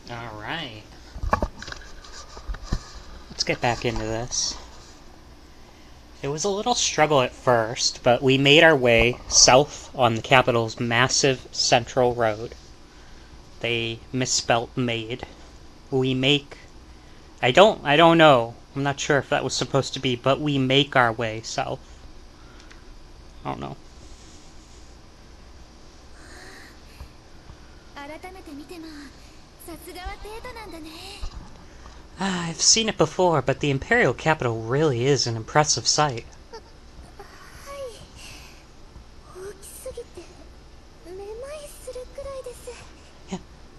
Alright. Let's get back into this. It was a little struggle at first, but we made our way south on the capital's massive central road. They misspelt made. We make... I don't know. I'm not sure if that was supposed to be, but we make our way south. I don't know. I've seen it before, but the Imperial capital really is an impressive sight.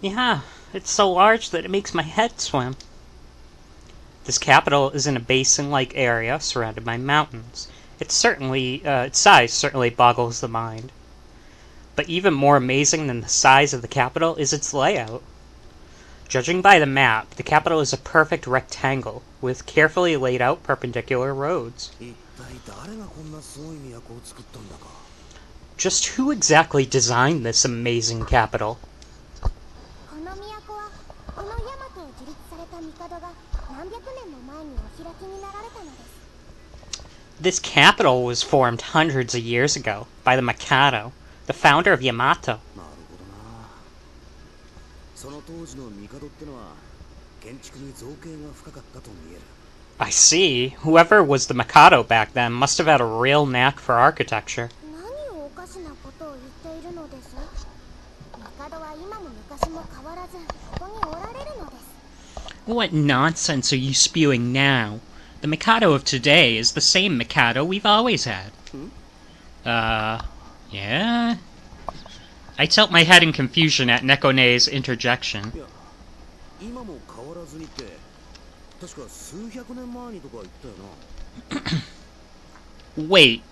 Yeah, it's so large that it makes my head swim. This capital is in a basin-like area surrounded by mountains. Its size certainly boggles the mind. But even more amazing than the size of the capital is its layout. Judging by the map, the capital is a perfect rectangle, with carefully laid out perpendicular roads. Just who exactly designed this amazing capital? This capital was formed hundreds of years ago by the Mikado, the founder of Yamato. I see. Whoever was the Mikado back then must have had a real knack for architecture. What nonsense are you spewing now? The Mikado of today is the same Mikado we've always had. Yeah? I tilt my head in confusion at Nekone's interjection. Wait,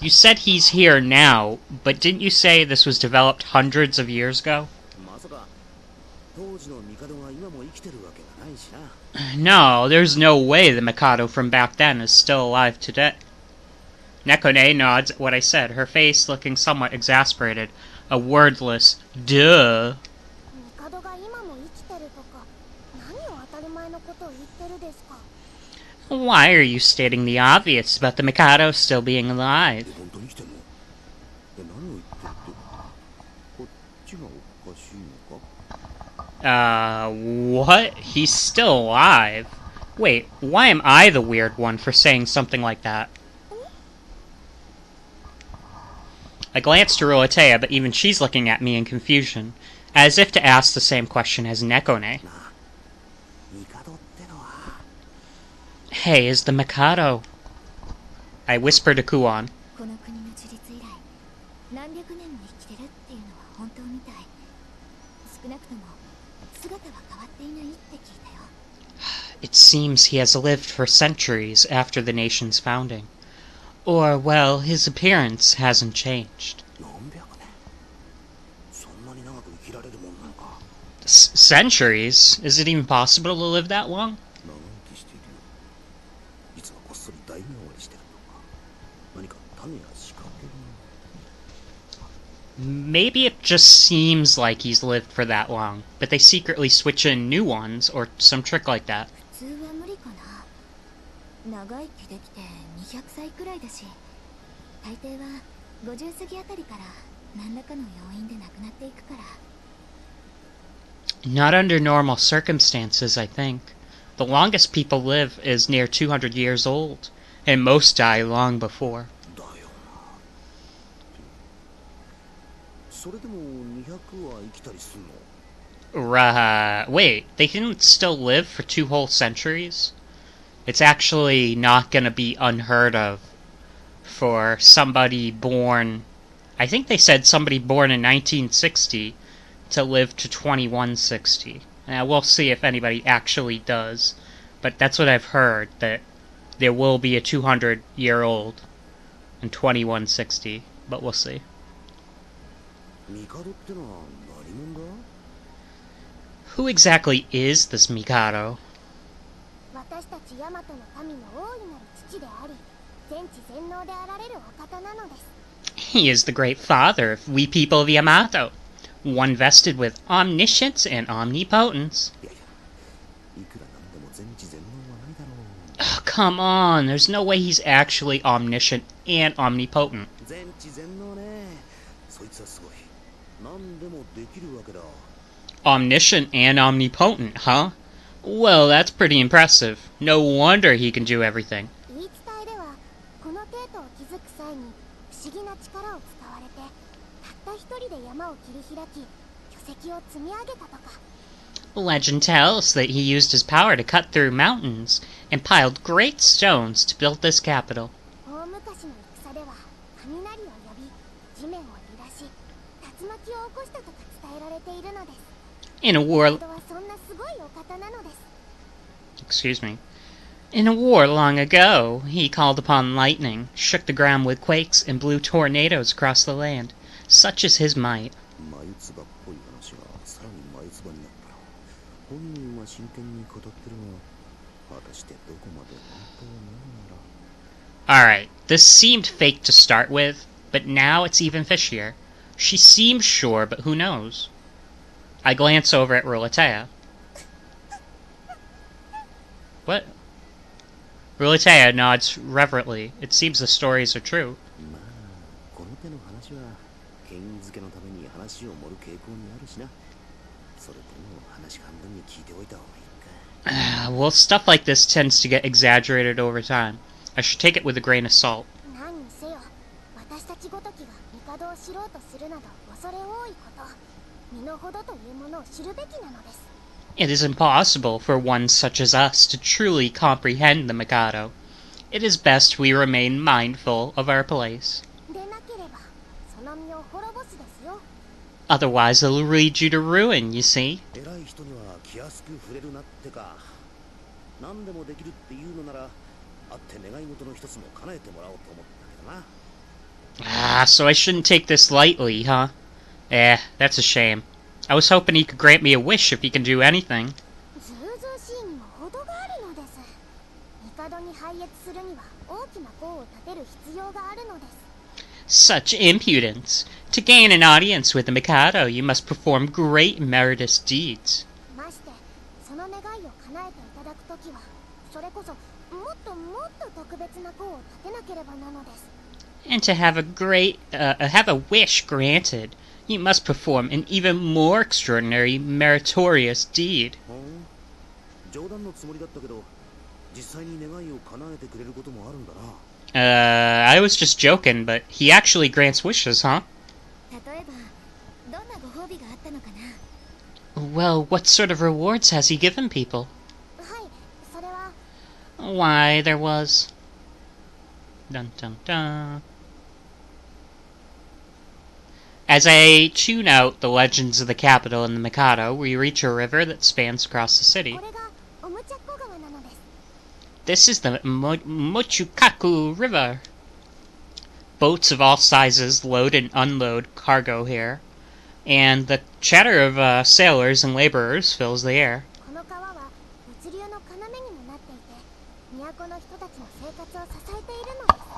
you said he's here now, but didn't you say this was developed hundreds of years ago? No, there's no way the Mikado from back then is still alive today. Nekone nods at what I said, her face looking somewhat exasperated. A wordless, duh. Why are you stating the obvious about the Mikado still being alive? What? He's still alive? Wait, why am I the weird one for saying something like that? I glanced to Ruliteah, but even she's looking at me in confusion, as if to ask the same question as Nekone. Hey, is the Mikado... I whispered to Kuon. It seems he has lived for centuries after the nation's founding. Or, well, his appearance hasn't changed. Centuries? Is it even possible to live that long? Maybe it just seems like he's lived for that long, but they secretly switch in new ones, or some trick like that. Not under normal circumstances, I think. The longest people live is near 200 years old, and most die long before. Wait, they can still live for 2 whole centuries? It's actually not gonna be unheard of for somebody born... I think they said somebody born in 1960 to live to 2160. Now, we'll see if anybody actually does. But that's what I've heard, that there will be a 200-year-old in 2160. But we'll see. Who exactly is this Mikado? He is the great father of we people of Yamato. One vested with omniscience and omnipotence. いやいや、いくらなんでも全知全能はないだろう。 Oh, come on, there's no way he's actually omniscient and omnipotent. 全知全能ね。そいつはすごい。何でもできるわけだ。 Omniscient and omnipotent, huh? Well, that's pretty impressive. No wonder he can do everything. 言い伝えではこのテートを築く際に不思議な力を使われてたった一人で山を切り開き巨石を積み上げたとか。 Legend tells that he used his power to cut through mountains and piled great stones to build this capital. 大昔の戦では雷を呼び地面を揺らし竜巻を起こしたとか伝えられているのです。 In a war... 人はそんなすごいお方なのです。 Excuse me. In a war long ago, he called upon lightning, shook the ground with quakes, and blew tornadoes across the land. Such is his might. 眉唾っぽい話がさらに眉唾になったら、本人は真剣に語ってるが、果たしてどこまで本当なのなら。 Alright, this seemed fake to start with, but now it's even fishier. She seems sure, but who knows? I glance over at Ruliteah. What? Ruliteah nods reverently. It seems the stories are true. まあ、この手の話は権威づけのために話を盛る傾向にあるしな。それでも話半分に聞いておいた方がいいか。 Well, stuff like this tends to get exaggerated over time. I should take it with a grain of salt. 何にせよ私たちごときが帝を知ろうとするなど恐れ多いこと。身の程というものを知るべきなのです。 It is impossible for one such as us to truly comprehend the Mikado. It is best we remain mindful of our place. でなければその身を滅ぼすですよ。 Otherwise it'll lead you to ruin, you see. 偉い人には気安く触れるなってか。何でもできるっていうのなら、会って願い事の一つも叶えてもらおうと思ったけどな。 Ah, so I shouldn't take this lightly, huh? That's a shame. I was hoping he could grant me a wish if he can do anything. ずうずうしいにも程があるのです。帝に拝謁するには大きな功を立てる必要があるのです。 Such impudence! To gain an audience with the Mikado, you must perform great meritorious deeds. ましてその願いを叶えていただくときはそれこそもっともっと特別な功を立てなければなのです。 And to have have a wish granted, you must perform an even more extraordinary meritorious deed. 冗談のつもりだったけど、実際に願いを叶えてくれることもあるんだな。 I was just joking, but he actually grants wishes, huh? 例えばどんなご褒美があったのかな。 Well, what sort of rewards has he given people? はい、それは Why, there was... Dun dun dun. As I tune out the legends of the capital and the Mikado, we reach a river that spans across the city. これがおむちゃっこ川なのです。 This is the Mochukaku River. Boats of all sizes load and unload cargo here, and the chatter of sailors and laborers fills the air. この川は物流の要にもなっていて、都の人たちの生活を支えているのです。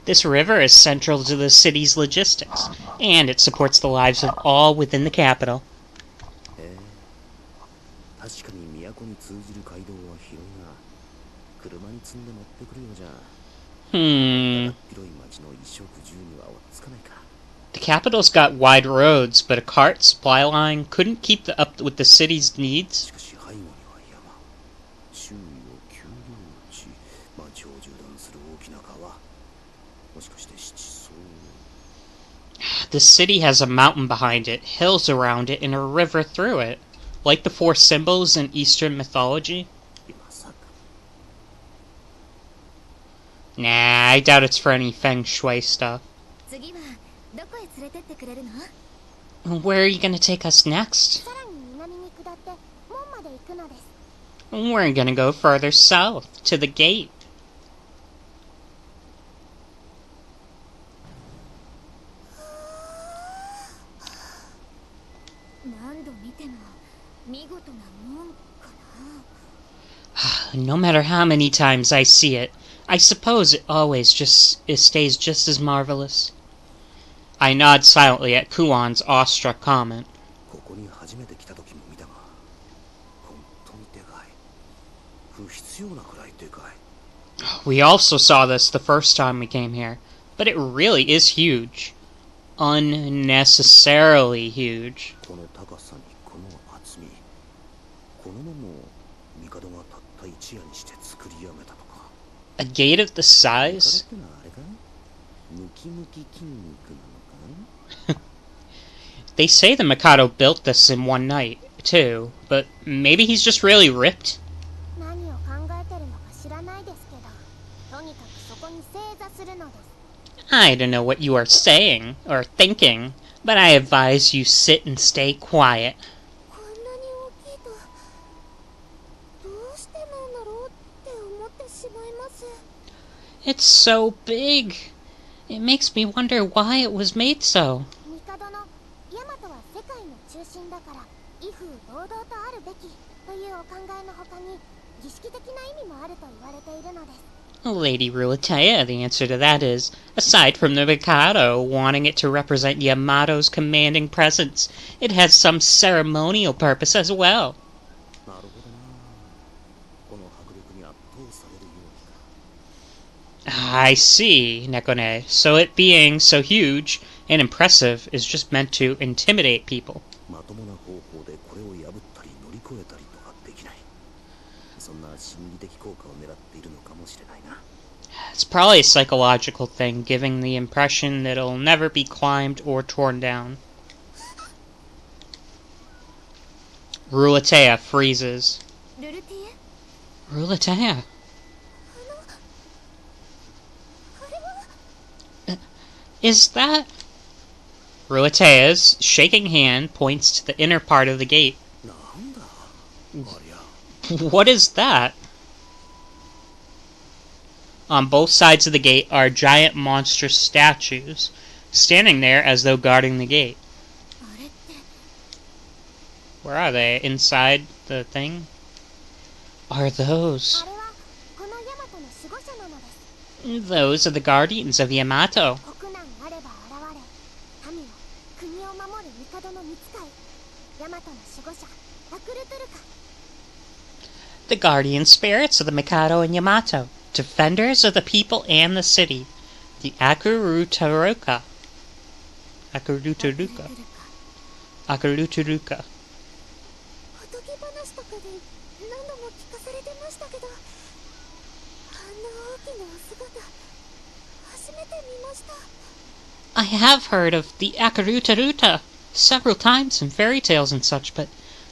This river is central to the city's logistics, and it supports the lives of all within the capital. 確かに都に通じる街道は広いが、車に積んで持ってくるようじゃ。広い町の衣食住には追っつかないか。 The capital's got wide roads, but a cart supply line couldn't keep up with the city's needs. しかし背後には山、周囲を丘陵地、町を縦断する大きな川。もしかして七層。 The city has a mountain behind it, hills around it, and a river through it. Like the four symbols in Eastern mythology? まさか。 Nah, I doubt it's for any feng shui stuff. 次はどこへ連れてってくれるの？ Where are you gonna take us next? さらに南に下って門まで行くのです。 We're gonna go further south, to the gate. 何度見ても見事な門かな。 No matter how many times I see it, I suppose it stays just as marvelous. I nod silently at Kuon's awestruck comment. ここに初めて来た時も見たが、本当にでかい。不必要なくらいでかい。 We also saw this the first time we came here, but it really is huge. Unnecessarily huge. この高さにこの厚み、この門も帝がたった一夜にして作り上げたとか。 A gate of the size? 帝ってのはあれか？ムキムキ筋肉なのか？ They say the Mikado built this in one night, too, but maybe he's just really ripped? 何を考えてるのか知らないですけど、とにかくそこに正座するのです。 I don't know what you are saying, or thinking, but I advise you sit and stay quiet. こんなに大きいと、どうしてなんだろうって思ってしまいます。 It's so big. It makes me wonder why it was made so. 帝のヤマトは世界の中心だから威風堂々とあるべきというお考えのほかに儀式的な意味もあると言われているのです。 Lady Ruliteah, the answer to that is, aside from the Mikado wanting it to represent Yamato's commanding presence, it has some ceremonial purpose as well. なるほどな。この迫力に圧倒されるようにか。 I see, Nekone. So it being so huge and impressive is just meant to intimidate people. まともな方法でこれを破ったり乗り越えたりとかできない。そんな心理的効果を狙っているのかもしれないな。 It's probably a psychological thing, giving the impression that it'll never be climbed or torn down. Ruliteah freezes. ルルティエ、 Ruliteah? あれは Is that... Ruliteah's shaking hand points to the inner part of the gate. なんだありゃ。 What is that? On both sides of the gate are giant monstrous statues, standing there as though guarding the gate. あれって Where are they? Inside the thing? Are those... あれはこのヤマトの守護者なのです。 Those are the guardians of Yamato. 国難あれば現れ、民を国を守る帝の御使い、ヤマトの守護者アクルトゥルカ。 The guardian spirits of the Mikado and Yamato. Defenders of the people and the city. The Akurutaruka. Akurutaruka. Akurutaruka. おとぎ話とかで何度も聞かされてましたけど、あんな大きなお姿初めて見ました。 I have heard of the Akurutaruta several times in fairy tales and such, but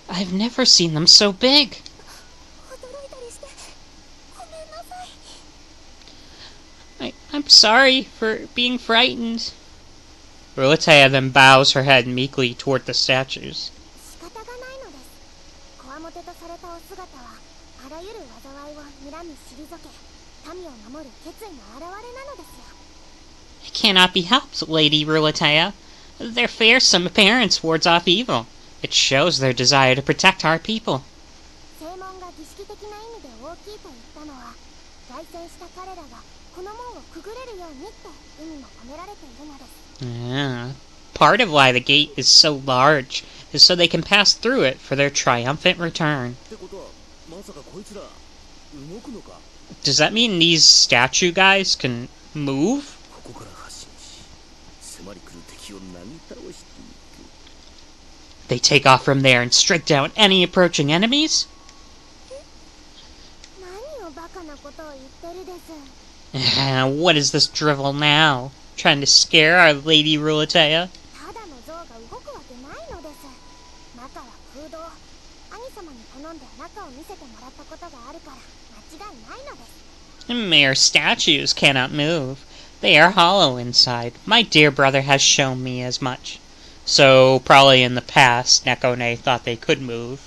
I've never seen them so big. 驚いたりしてごめんなさい。 I'm sorry for being frightened. Ruliteah then bows her head meekly toward the statues. 仕方がないのです。こわもてとされたお姿はあらゆる災いを睨み退け、民を守る決意の表れなのですよ。 It cannot be helped, Lady Ruliteah. Their fearsome appearance wards off evil. It shows their desire to protect our people. 正門が儀式的な意味で大きいと言ったのは、凱旋した彼らがこの門をくぐれるようにって意味も込められているのです。 Part of why the gate is so large is so they can pass through it for their triumphant return. ってことは、まさかこいつら動くのか？ Does that mean these statue guys can move? ここから発進し、迫り来る敵をなぎ倒していく。 They take off from there and strike down any approaching enemies? 何をバカなことを言ってるです。 What is this drivel now? Trying to scare our Lady Ruliteah? ただの像が動くわけないのです。中は空洞。兄様に頼んで中を見せてもらったことがあるから間違いないのです。 Mere statues cannot move. They are hollow inside. My dear brother has shown me as much. So, probably in the past, Nekone thought they could move.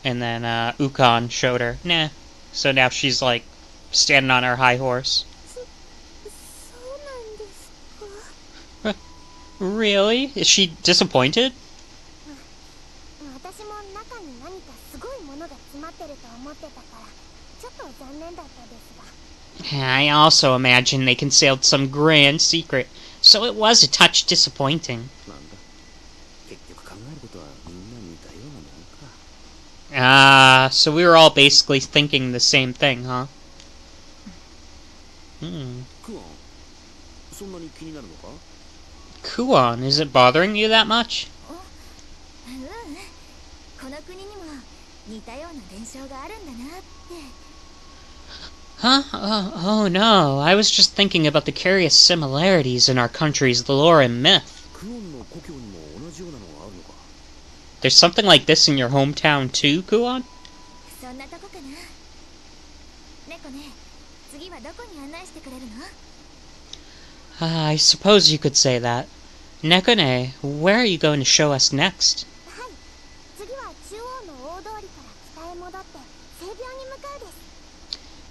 And then, Ukon showed her. Nah. So now she's, like, standing on her high horse. そうなんですか。 Really? Is she disappointed? 私も中に何かすごいものが詰まってると思ってたからちょっと残念だったですが。 I also imagine they concealed some grand secret, So it was a touch disappointing. なんだ、結局考えることはみんな似たようなもんか。Ah, so we were all basically thinking the same thing, huh? クワン、そんなに気になるのか？ Kuon, is it bothering you that much? この国にも似たような伝承があるんだなって。 Huh? Oh no, I was just thinking about the curious similarities in our country's lore and myth. クオンの故郷にも同じようなのがあるのか？ There's something like this in your hometown too, Kuon? そんなとこかな。猫ね、次はどこに案内してくれるの？ I suppose you could say that. Nekone, where are you going to show us next? はい、次は中央の大通りから北へ戻って西病に向かうです。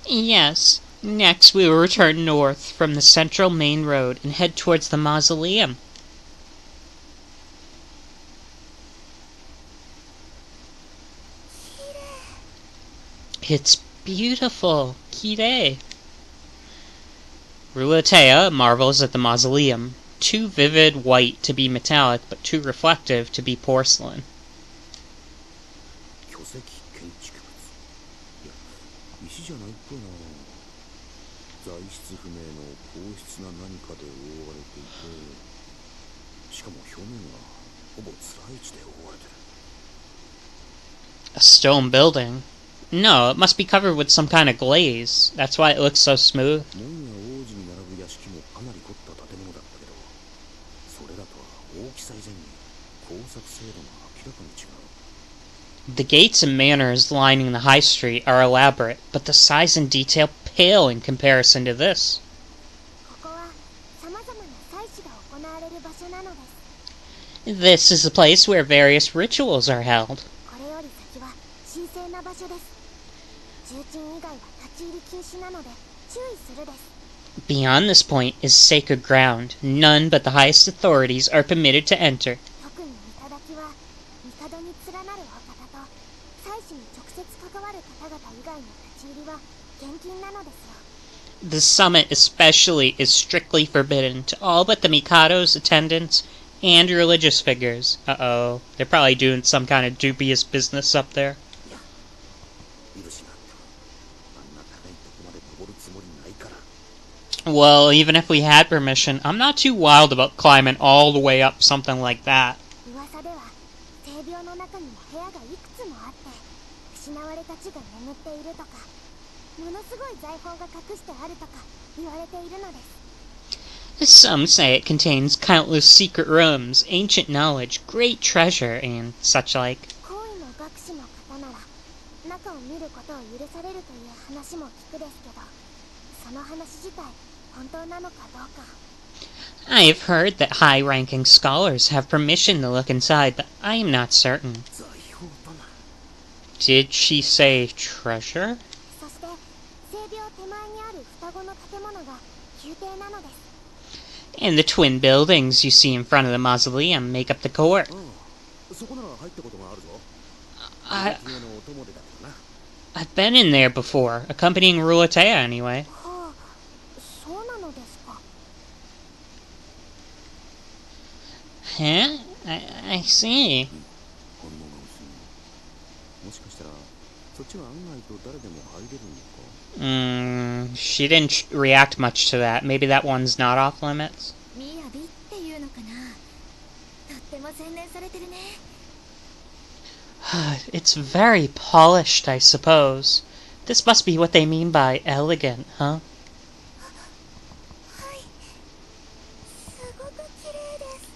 Yes, next we will return north from the central main road and head towards the mausoleum. It's beautiful, Kirei. Ruliteah marvels at the mausoleum, too vivid white to be metallic, but too reflective to be porcelain. 巨石建築物。いや、石じゃないっぽいな。材質不明の硬質な何かで覆われていて、しかも表面がほぼつらい地で覆われてる。 A stone building? No, it must be covered with some kind of glaze. That's why it looks so smooth. 門や王子に並ぶ屋敷もかなり凝った建物だったけど、それらとは大きさ以前に工作精度が明らかに違う。 The gates and manors lining the high street are elaborate, but the size and detail pale in comparison to this. ここは様々な祭祀が行われる場所なのです。 This is the place where various rituals are held. これより先は神聖な場所です。重鎮以外は立ち入り禁止なので注意するです。 Beyond this point is sacred ground. None but the highest authorities are permitted to enter. 特に頂は帝に連なるお方と祭祀に直接関わる方々以外の立ち入りは厳禁なのですよ。 The summit especially is strictly forbidden to all but the Mikado's attendants and religious figures. Uh-oh, they're probably doing some kind of dubious business up there. 許しがあってもあんな高いとこまで登るつもりないから。 Well, even if we had permission, I'm not too wild about climbing all the way up something like that. 噂では聖病の中にも部屋がいくつもあって失われた地が眠っているとかものすごい財宝が隠してあるとか言われているのです。 Some say it contains countless secret rooms, ancient knowledge, great treasure, and such like. 行為の学士の方なら中を見ることを許されるという話も聞くですけど、その話自体本当なのかどうか。 I've heard that high-ranking scholars have permission to look inside, but I am not certain. 財宝とな。 Did she say treasure? そして聖病手前にある双子の建物が宮廷なのです。 And the twin buildings you see in front of the mausoleum make up the court. そこなら入ったことがあるぞ。 I, 家のお供でだけどな。 I've been in there before, accompanying Ruliteah anyway. はあ、そうなのですか。 Huh? I see. 反応が薄いな。もしかしたらそっちは案外と誰でも入れるのか。 She didn't react much to that. Maybe that one's not off limits. みやびっていうのかな。とっても洗練されてるね。 It's very polished, I suppose. This must be what they mean by elegant, huh? はい、すごく綺麗です。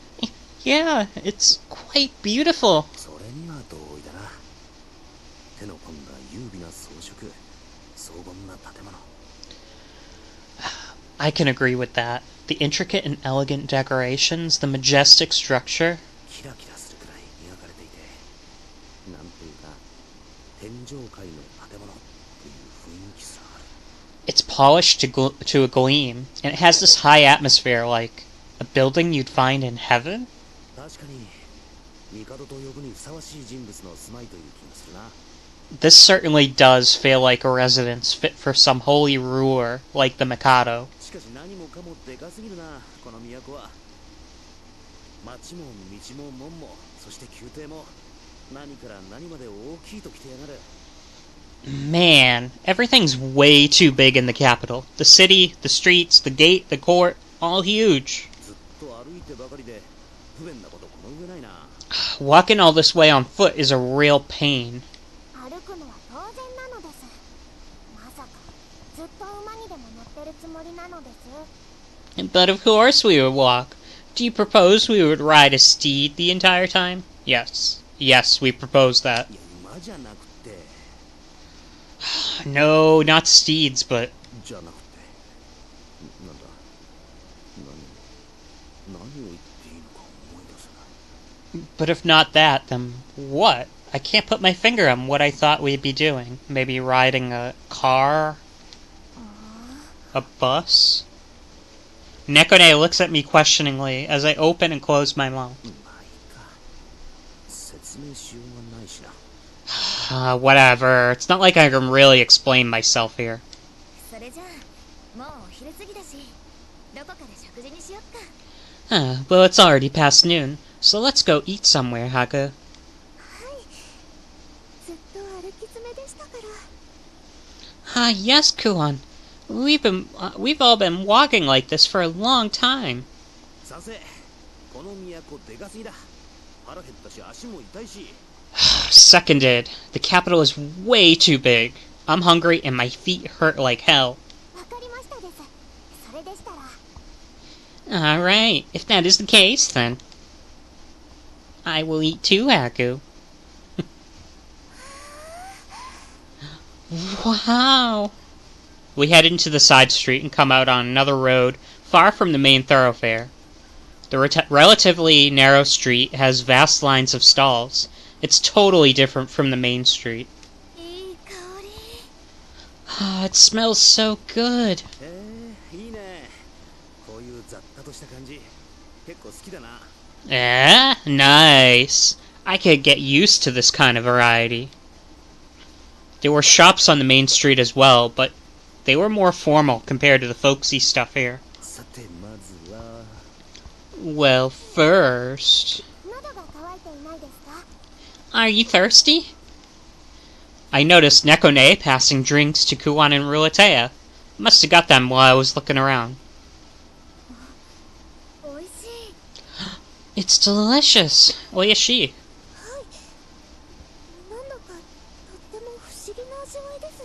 Yeah, it's quite beautiful. それには同意だな。手の込んだ優美な装飾、荘厳な建物。 I can agree with that. The intricate and elegant decorations, the majestic structure. キラキラするくらい磨かれていて、なんていうか天上界の建物っていう雰囲気さある。 It's polished to a gleam, and it has this high atmosphere, like a building you'd find in heaven. 確かに帝と呼ぶにふさわしい人物の住まいという気がするな。This certainly does feel like a residence fit for some holy ruler like the Mikado. しかし何もかもでかすぎるな、この都は。町も道も門も、そして宮廷も、何から何まで大きいときてやがる。Man, everything's way too big in the capital. The city, the streets, the gate, the court, all huge. ずっと歩いてばかりで、不便なことこの上ないな。Walking all this way on foot is a real pain. 歩くのは当然なのです。まさかずっと馬にでも乗ってるつもりなのです。 But of course we would walk. Do you propose we would ride a steed the entire time? Yes. Yes, we propose that. いや、馬じゃなくて。 No, not steeds, but... じゃなくて。なんだ。何を言っていいのか思い出せない。 But if not that, then what? I can't put my finger on what I thought we'd be doing. Maybe riding a car? A bus? Nekone looks at me questioningly as I open and close my mouth. まあいいか。説明しようがないしな。Whatever. It's not like I can really explain myself here. それじゃあもうお昼過ぎだし、どこかで食事にしよっか。Well, it's already past noon, so let's go eat somewhere, Haku. ずっと歩き詰めでしたから。 Ah, yes, Kuon. We've all been walking like this for a long time. 賛成。この都でかすぎだ。腹減ったし足も痛いし。Seconded. The capital is way too big. I'm hungry and my feet hurt like hell. わかりましたです。それでしたら。 Alright, if that is the case, then I will eat too, Haku. Wow. We head into the side street and come out on another road far from the main thoroughfare. The relatively narrow street has vast lines of stalls. It's totally different from the main street. いい香り。 Ah, it smells so good. いいね。こういう雑多とした感じ。結構好きだな。Nice. I could get used to this kind of variety. There were shops on the main street as well, but they were more formal compared to the folksy stuff here. さてまずは。 Well, first... 喉が渇いていないですか？ Are you thirsty? I noticed Nekone passing drinks to Kuon and Ruliteah. Must have got them while I was looking around. おいしい。 It's delicious. Oyashi. はい。なんだかとっても不思議な味わいです。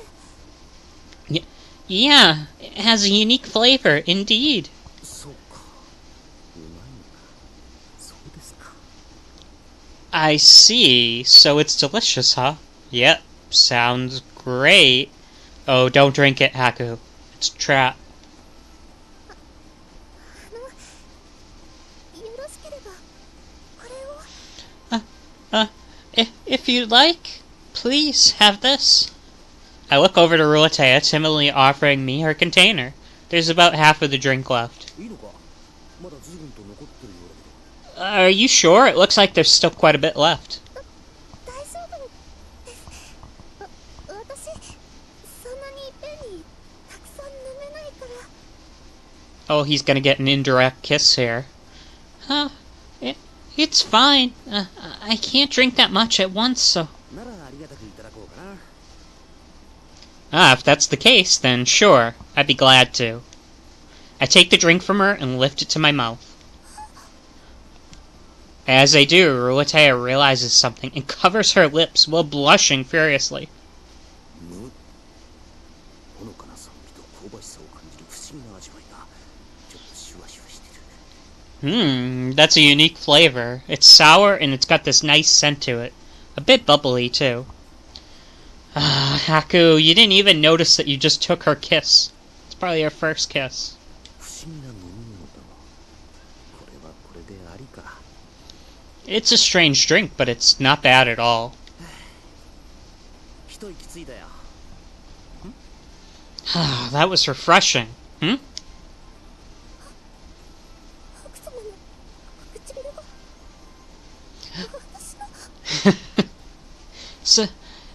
Yeah, it has a unique flavor, indeed. そうか。うまいのか。そうですか。 I see. So it's delicious, huh? Yep, sounds great. Oh, don't drink it, Haku. It's a trap. よろしければこれを。 If you'd like, please have this. I look over to Ruliteah, timidly offering me her container. There's about half of the drink left. いいのか。まだ随分と残ってるようだけど。 Are you sure? It looks like there's still quite a bit left. 大丈夫です。私そんなにいっぺんにたくさん飲めないから。 Oh, he's gonna get an indirect kiss here. It's fine. I can't drink that much at once, so... ならありがたくいただこうかな。 If that's the case, then sure, I'd be glad to. I take the drink from her and lift it to my mouth. As I do, Ruliteah realizes something and covers her lips while blushing furiously. む。ほのかな酸味と香ばしさを感じる不思議な味わいが。ちょっとシュワシュワしてる。 That's a unique flavor. It's sour and it's got this nice scent to it. A bit bubbly, too. Haku, you didn't even notice that you just took her kiss. It's probably her first kiss. 不思議な飲み物だわ。これはこれでありか。 It's a strange drink, but it's not bad at all. 一息ついたよ。 That was refreshing. 奥様の唇が私の。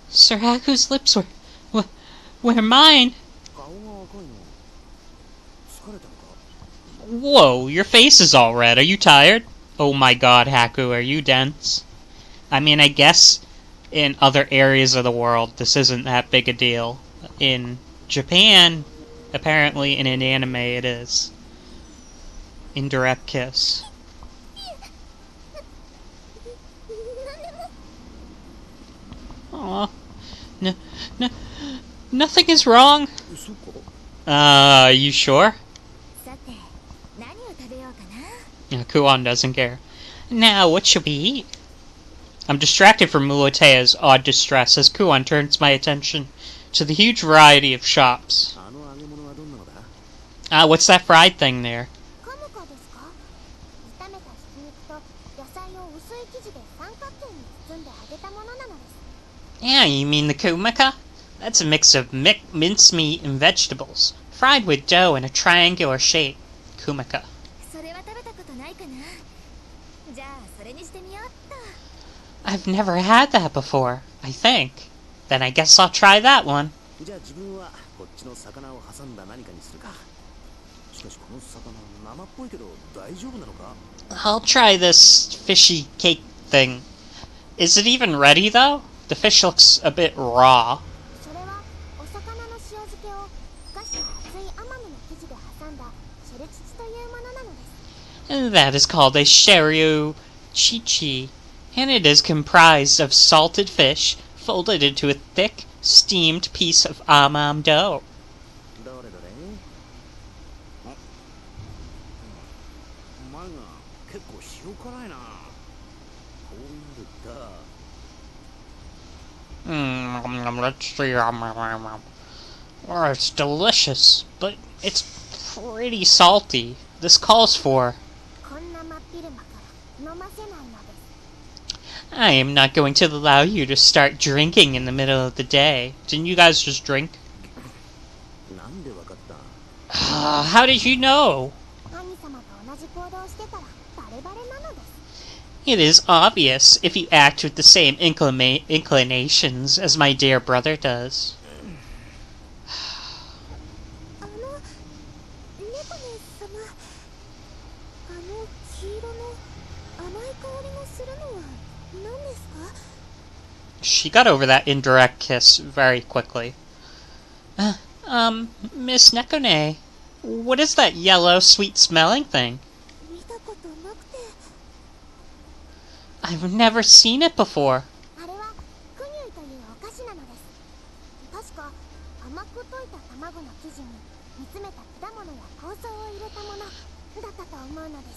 Sir Haku's lips were mine. 顔が赤いの疲れたのか Whoa, your face is all red. Are you tired? Oh my god, Haku, are you dense? I mean, I guess in other areas of the world this isn't that big a deal. In Japan, apparently in an anime it is. Indirect kiss. Aw. No, no, nothing is wrong. そっか You sure? さて何を食べようかな Yeah, Kuon doesn't care. Now, what should we eat? I'm distracted from Ruliteah's odd distress as Kuon turns my attention to the huge variety of shops. あの揚げ物はどんなのだ What's that fried thing there? カムカですか炒めたひき肉と野菜を薄い生地で三角形に包んで揚げたものなのです Yeah, you mean the kumaka? That's a mix of mincemeat and vegetables, fried with dough in a triangular shape. Kumaka. それは食べたことないかなじゃあそれにしてみようっと I've never had that before, I think. Then I guess I'll try that one. じゃあ自分はこっちの魚を挟んだ何かにするかしかしこの魚生っぽいけど大丈夫なのか I'll try this fishy cake thing. Is it even ready, though? The fish looks a bit raw. それはお魚の塩漬けをふかした厚いアマムの生地で挟んだシェルチチというものなのです And that is called a shiryu chichi, and it is comprised of salted fish folded into a thick, steamed piece of amam dough. どれどれあ前が結構塩辛いなこうなるだ Let's see. It's delicious, but it's pretty salty. This calls for... こんな真っ昼間から飲ませないのです I am not going to allow you to start drinking in the middle of the day. Didn't you guys just drink? なんでわかった How did you know? 兄様と同じ行動をしてたらバレバレなのです It is obvious if you act with the same inclinations as my dear brother does. あの猫姉様あの黄色の甘い香りのするのは何ですか She got over that indirect kiss very quickly. Miss Nekone, what is that yellow, sweet-smelling thing? 見たことなくて I've never seen it before. あれはクニュイというお菓子なのです確か甘く溶いた卵の生地に煮詰めた果物や香草を入れたものだったと思うので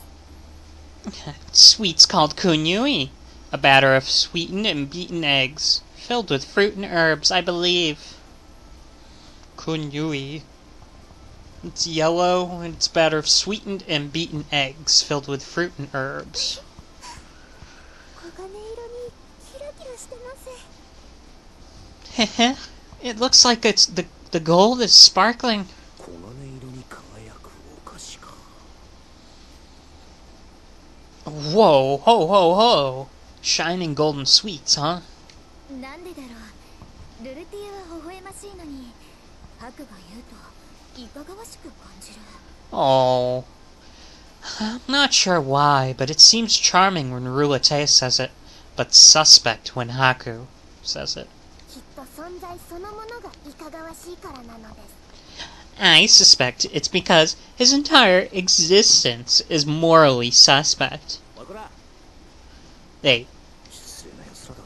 す Sweets called kunyui, a batter of sweetened and beaten eggs, filled with fruit and herbs, I believe. Kunyui. It's yellow, and it's a batter of sweetened and beaten eggs, filled with fruit and herbs. 黄金色にキラキラしてます Heh. It looks like the gold is sparkling. 黄金色に輝くお菓子か Whoa, ho, ho, ho. Shining golden sweets, huh? なんでだろうルルティアは微笑ましいのにハクが言うといかがわしく感じる Oh. I'm not sure why, but it seems charming when Ruliteah says it, but suspect when Haku says it. きっと存在そのものがいかがわしいからなのです I suspect it's because his entire existence is morally suspect. おいこら Hey, 失礼な奴らだ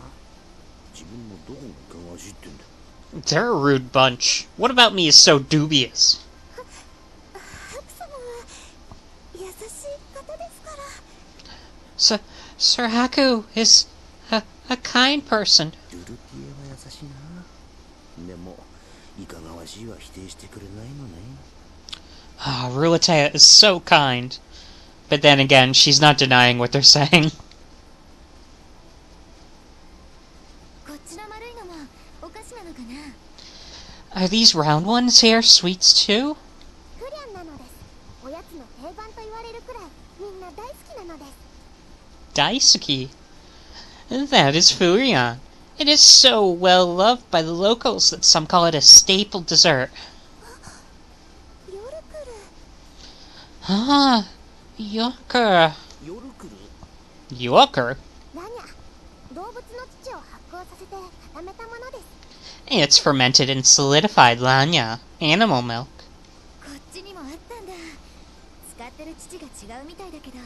自分のどこがいかがわしいってんだ they're a rude bunch. What about me is so dubious? ハク様は優しい方ですから Sir Haku is a kind person. ルルティアは優しいなでもいかがわしいは否定してくれないのね Ruliteah is so kind. But then again, she's not denying what they're saying. こっちの丸いのもお菓子なのかな Are these round ones here sweets too? フリャンなのですおやつの定番と言われるくらいみんな大好きなのです Daisuke. That is Furion. It is so well loved by the locals that some call it a staple dessert. 夜来る Ah, Yorker. 夜来る Yorker? ラニャ動物の土を発酵させて固めたものです It's fermented and solidified lanya, animal milk. こっちにもあったんだ使ってる土が違うみたいだけど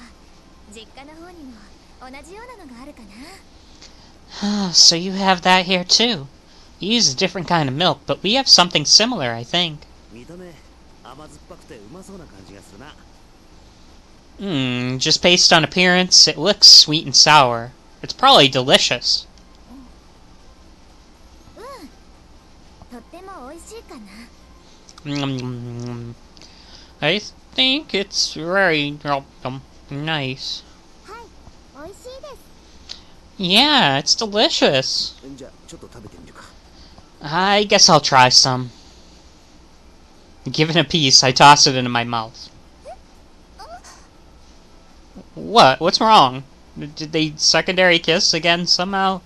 実家の方にも同じようなのがあるかな Ah, so you have that here too. You use a different kind of milk, but we have something similar, I think. 見た目甘酸っぱくてうまそうな感じがするな Just based on appearance, it looks sweet and sour. It's probably delicious. うんとっても美味しいかな I think it's very nice. はい美味しいです Yeah, it's delicious. じゃあちょっと食べてみるか I guess I'll try some. Given a piece, I toss it into my mouth. What? What's wrong? Did they secondary kiss again somehow?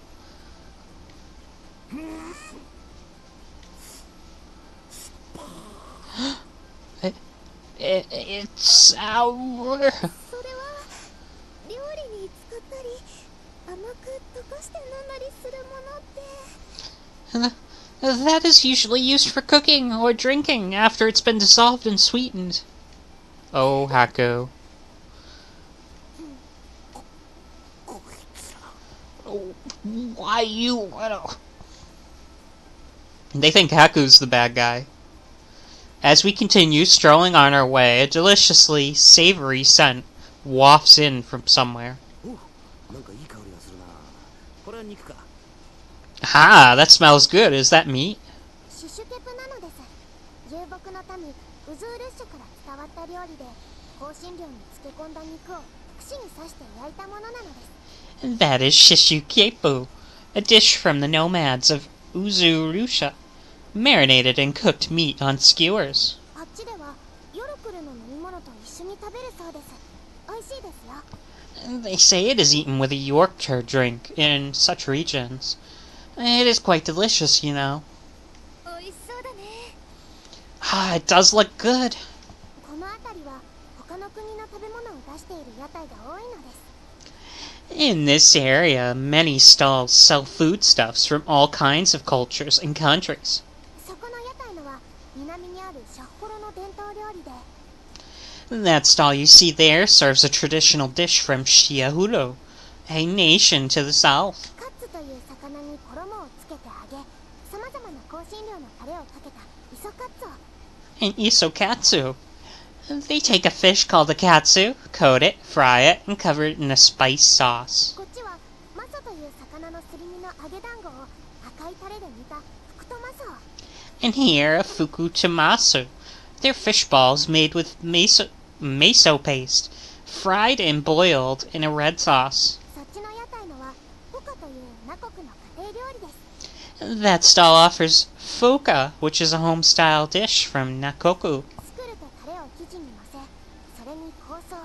It's sour. それは料理に使ったり甘く溶かして飲んだりするものって That is usually used for cooking or drinking after it's been dissolved and sweetened. Oh, Haku. Oh, why you? They think Haku's the bad guy. As we continue strolling on our way, a deliciously savory scent wafts in from somewhere. おなんかいい香りがするなこれは肉か Ah, that smells good. Is that meat? シュシュケプなのです遊牧の民ウズールッシュから伝わった料理で香辛料に漬け込んだ肉を串に刺して焼いたものなのです That is shishukepu, a dish from the nomads of Uzurusha, marinated and cooked meat on skewers. あっちでは夜来るの飲み物と一緒に食べるそうです美味しいですよ They say it is eaten with a Yorkshire drink in such regions. It is quite delicious, you know. 美味しそうだね Ah, it does look good. この辺りは他の国の食べ物を出している屋台が多いのです In this area, many stalls sell foodstuffs from all kinds of cultures and countries. そこの屋台のは南にあるシャッホロの伝統料理で That stall you see there serves a traditional dish from Shiahuro, a nation to the south. カッツという魚に衣をつけて揚げさまざまな香辛料のタレをかけたイソカッツを And isokatsu. They take a fish called a katsu, coat it, fry it, and cover it in a spice sauce. こっちはマソという魚のすり身の揚げ団子を赤いタレで煮た福とマソ And here, a fuku tamasu. They're fish balls made with miso paste, fried and boiled in a red sauce. そっちの屋台のはポカというナ国の家庭料理です That stall offers foka, which is a home-style dish from Nakoku. 作るとタレを生地にのせそれに香草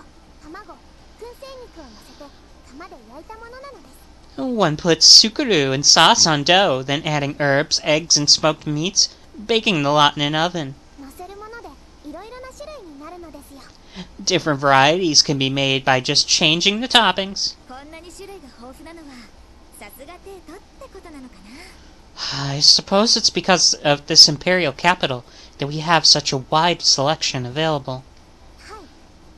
卵燻製肉をのせて釜で焼いたものなのです One puts sukuru and sauce on dough, then adding herbs, eggs, and smoked meats, baking the lot in an oven. のせるものでいろいろな種類になるのですよ Different varieties can be made by just changing the toppings. こんなに種類が豊富なのはさすが帝都ってことなのかな I suppose it's because of this imperial capital that we have such a wide selection available. は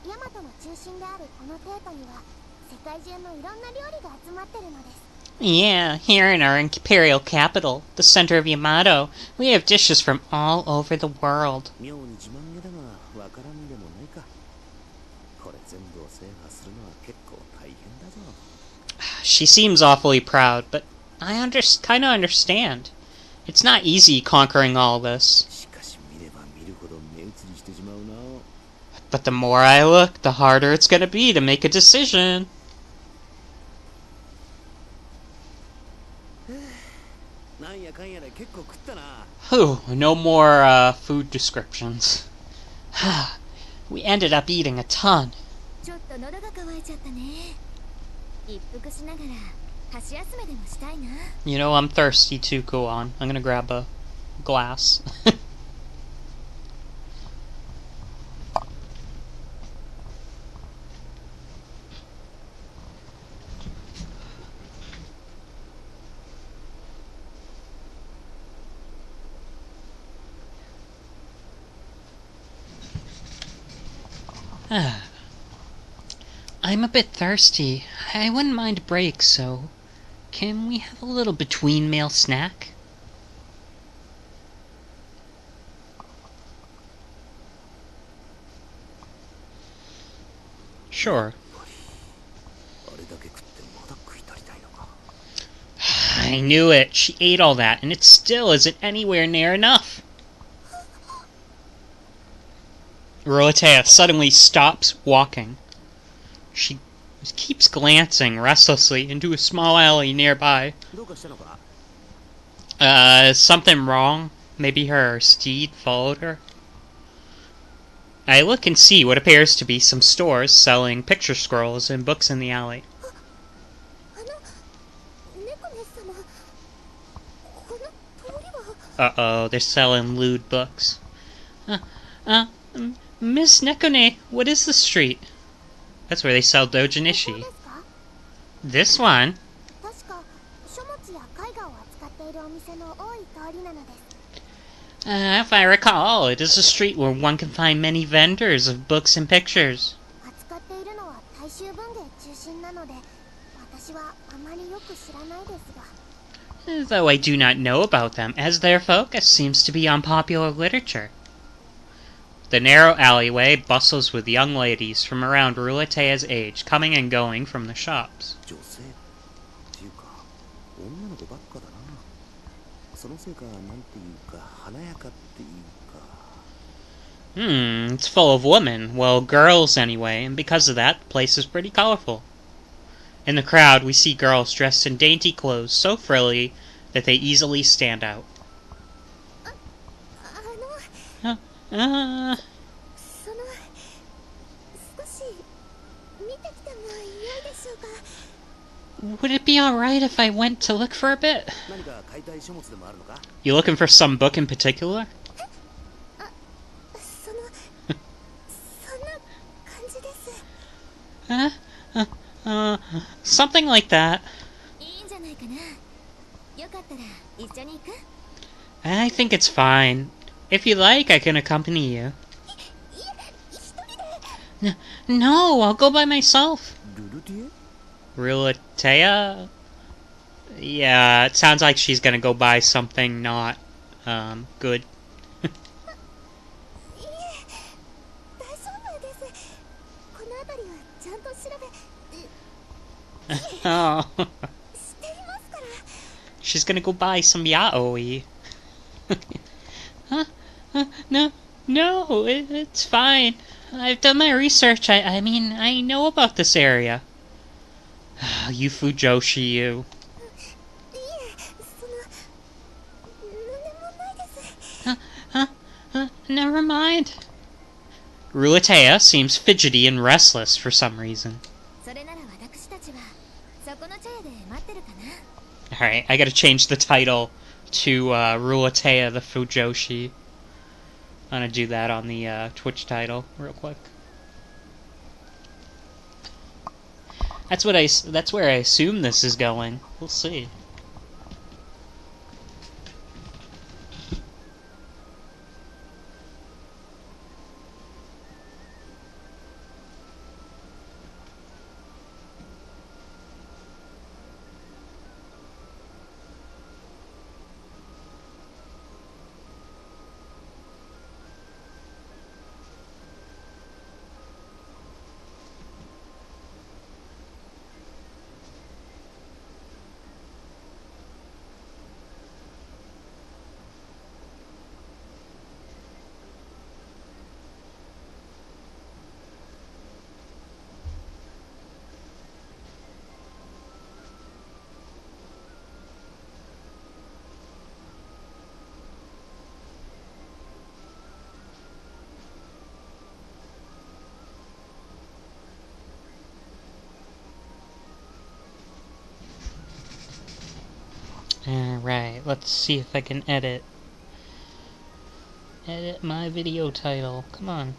いヤマトの中心であるこの帝都には世界中のいろんな料理が集まってるのです Yeah, here in our imperial capital, the center of Yamato, we have dishes from all over the world. 妙に自慢げだがわからんでもないかこれ全部を制覇するのは結構大変だぞ She seems awfully proud, but I kind of understand. It's not easy conquering all this. しかし見れば見るほど目移りしてしまうな But the more I look, the harder it's gonna be to make a decision. なんやかんやで結構食ったな Whew, no more food descriptions. We ended up eating a ton. ちょっと喉が渇いちゃったね一服しながら You know, I'm thirsty too, go on. I'm gonna grab a glass. I'm a bit thirsty. I wouldn't mind a break, so can we have a little between meal snack? Sure. あれだけ食ってまだ食い足りたいのか。 I knew it. She ate all that, and it still isn't anywhere near enough. Ruliteah suddenly stops walking. She keeps glancing restlessly into a small alley nearby. どうかしたのか。 Is something wrong? Maybe her steed followed her? I look and see what appears to be some stores selling picture scrolls and books in the alley. Uh-oh, they're selling lewd books. Miss Nekone, what is the street? That's where they sell Dojinishi. This one? If I recall, it is a street where one can find many vendors of books and pictures. Though I do not know about them, as their focus seems to be on popular literature. The narrow alleyway bustles with young ladies from around Ruliteah's age, coming and going from the shops. 女性っていうか女の子ばっかだな。そのせいかなんていうか華やかっていうか。 It's full of women. Well, girls anyway, and because of that, the place is pretty colorful. In the crowd, we see girls dressed in dainty clothes so frilly that they easily stand out. Would it be alright if I went to look for a bit? 何か買いたい書物でもあるのか。 You looking for some book in particular? Something like that. I think it's fine. If you like, I can accompany you. No, I'll go by myself. ルルティエ Ruliteah? Yeah, it sounds like she's gonna go buy something not, good. Oh. She's gonna go buy some yaoi. No, it's fine. I've done my research. I mean, I know about this area. You Fujoshi, you. Never mind. Ruliteah seems fidgety and restless for some reason. Alright, I gotta change the title to Ruliteah the Fujoshi. I'm gonna do that on the Twitch title real quick. That's where I assume this is going. We'll see. Alright, let's see if I can edit my video title. Come on.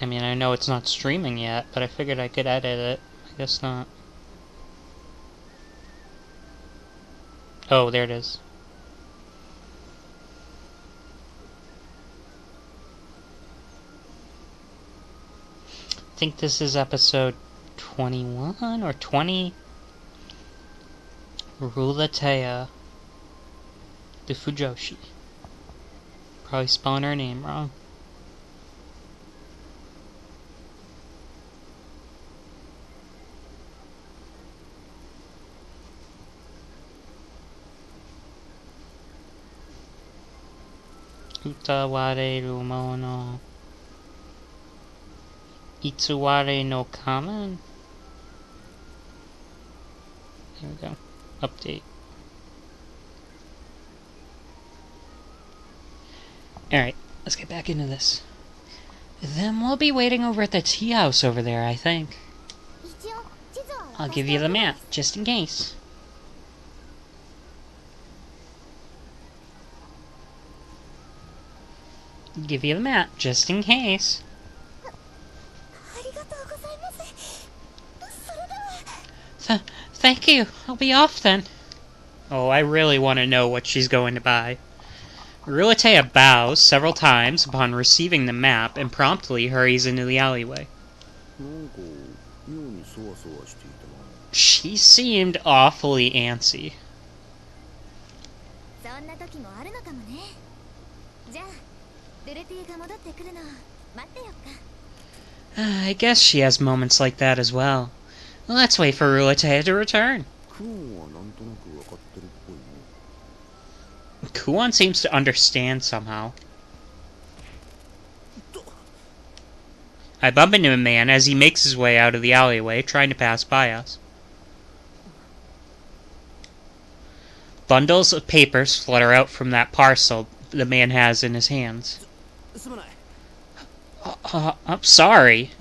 I mean, I know it's not streaming yet, but I figured I could edit it. I guess not. Oh, there it is. I think this is episode 21 or 20. Ruliteah, the Fujoshi. Probably spelling her name wrong. Utawarerumono. Itsure no kamen? There we go. Update. Alright, let's get back into this. Then we'll be waiting over at the tea house over there, I think. I'll give you the map, just in case. Give you the map, just in case. Thank you. I'll be off then. Oh, I really want to know what she's going to buy. Ruliteah bows several times upon receiving the map and promptly hurries into the alleyway. She seemed awfully antsy. I guess she has moments like that as well. Let's wait for Ruliteah to return. Kuon seems to understand somehow. I bump into a man as he makes his way out of the alleyway, trying to pass by us. Bundles of papers flutter out from that parcel the man has in his hands. I'm sorry.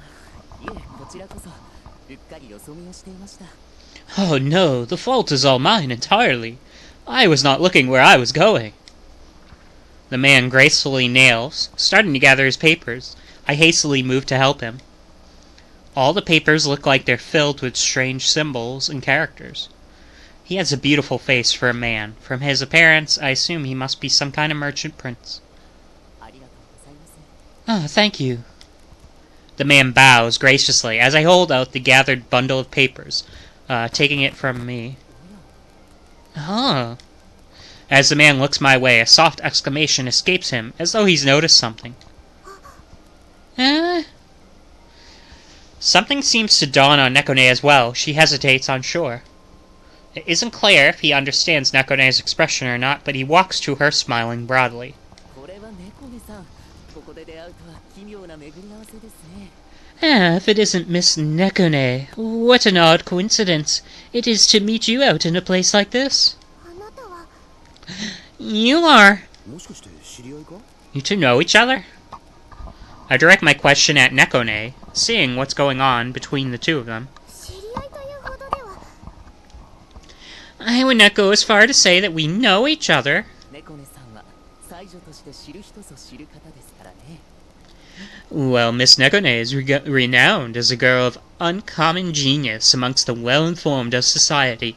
Oh no, the fault is all mine entirely. I was not looking where I was going. The man gracefully nails, starting to gather his papers. I hastily move to help him. All the papers look like they're filled with strange symbols and characters. He has a beautiful face for a man. From his appearance, I assume he must be some kind of merchant prince. Oh, thank you. The man bows graciously as I hold out the gathered bundle of papers, taking it from me. Huh. As the man looks my way, a soft exclamation escapes him, as though he's noticed something. Something seems to dawn on Nekone as well. She hesitates unsure. It isn't clear if he understands Nekone's expression or not, but he walks to her, smiling broadly. If it isn't Miss Nekone, what an odd coincidence it is to meet you out in a place like this. You are... You two know each other? I direct my question at Nekone, seeing what's going on between the two of them. I would not go as far to say that we know each other. Well, Miss Nekone is renowned as a girl of uncommon genius amongst the well-informed of society.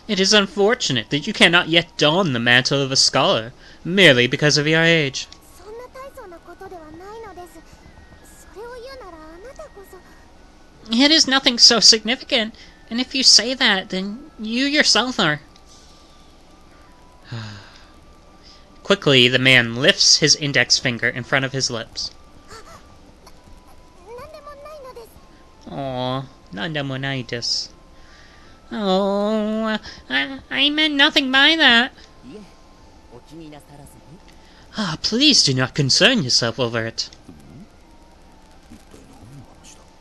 It is unfortunate that you cannot yet don the mantle of a scholar, merely because of your age. It is nothing so significant, and if you say that, then you yourself are. Quickly, the man lifts his index finger in front of his lips. Aw, nandamonitis. Oh, I meant nothing by that. Please do not concern yourself over it.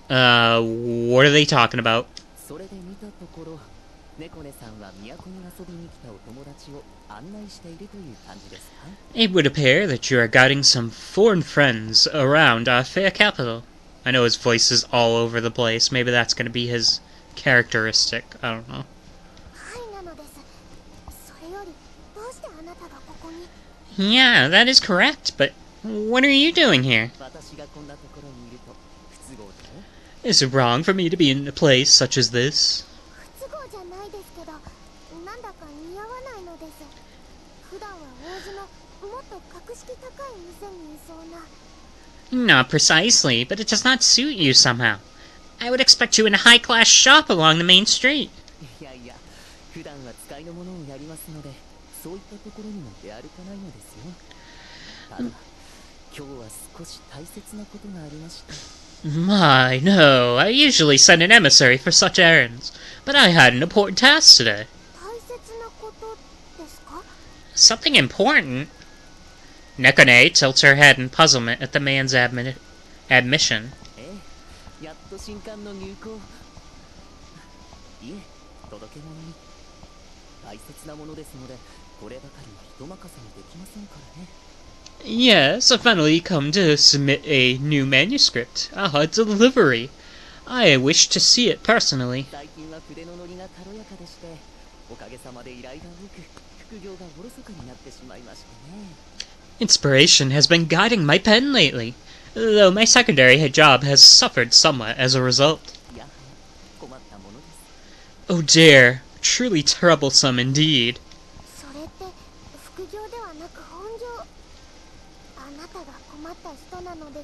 What are they talking about? It would appear that you are guiding some foreign friends around our fair capital. I know his voice is all over the place. Maybe that's going to be his characteristic. I don't know. はいなのです。それよりどうしてあなたがここに？ Yeah, that is correct, but what are you doing here? Is it wrong for me to be in a place such as this? 不都合じゃないですけど、なんだか似合わないのです。普段は王子のもっと格式高い店にいそうな。 Not precisely, but it does not suit you somehow. I would expect you in a high-class shop along the main street. My, no, I usually send an emissary for such errands, but I had an important task today. 大切なことですか？ Something important? Nekone tilts her head in puzzlement at the man's admission. Yes, I've finally come to submit a new manuscript. A delivery. I wish to see it personally. Inspiration has been guiding my pen lately, though my secondary job has suffered somewhat as a result. Oh dear, truly troublesome indeed. それって副業ではなく本業。あなたが困った人なのです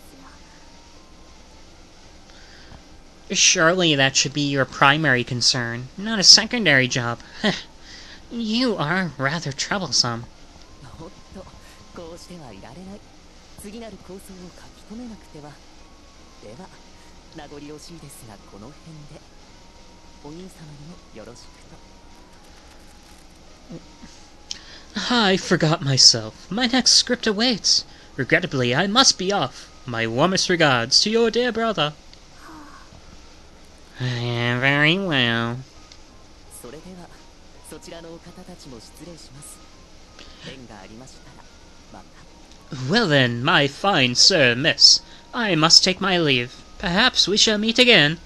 よ。 Surely that should be your primary concern, not a secondary job. You are rather troublesome. I forgot myself. My next script awaits. Regrettably, I must be off. My warmest regards to your dear brother. Very well. Well then, my fine sir, miss, I must take my leave. Perhaps we shall meet again.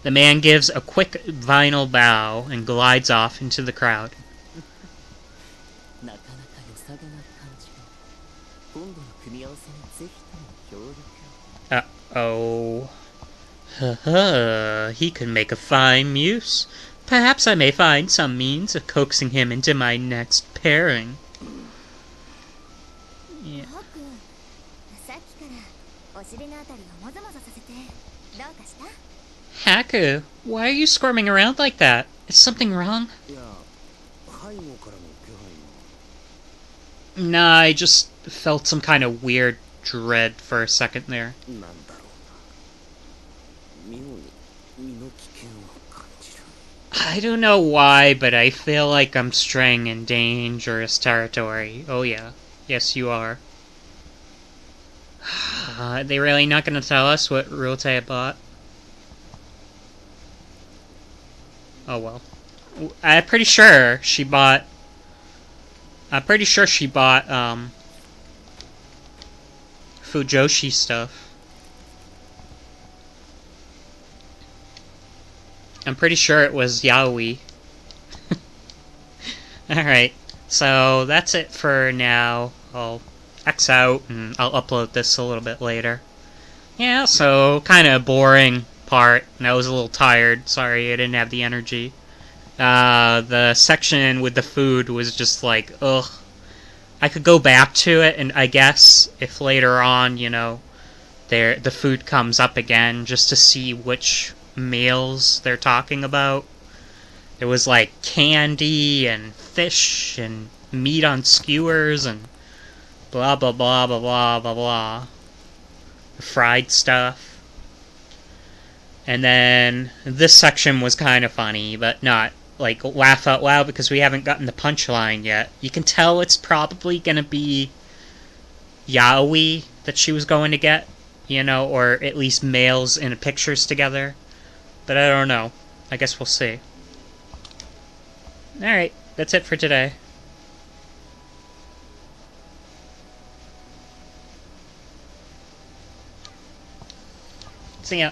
The man gives a quick vinyl bow and glides off into the crowd. Uh-oh. He could make a fine muse. Perhaps I may find some means of coaxing him into my next pairing. Yeah. Haku, why are you squirming around like that? Is something wrong? Nah, I just felt some kind of weird dread for a second there. I don't know why, but I feel like I'm straying in dangerous territory. Oh yeah. Yes, you are. Are they really not going to tell us what Ruliteah bought? Oh well. I'm pretty sure she bought... Fujoshi stuff. I'm pretty sure it was yaoi. Alright, so that's it for now. I'll X out and I'll upload this a little bit later. Yeah, so kind of boring part. And I was a little tired. Sorry, I didn't have the energy. The section with the food was just like, ugh. I could go back to it, and I guess if later on, you know, the food comes up again, just to see which meals they're talking about. There was like candy and fish and meat on skewers and blah blah blah blah blah blah blah. Fried stuff. And then this section was kind of funny, but not like laugh out loud because we haven't gotten the punchline yet. You can tell it's probably gonna be yaoi that she was going to get, you know, or at least males in pictures together. But I don't know. I guess we'll see. Alright, that's it for today. See ya.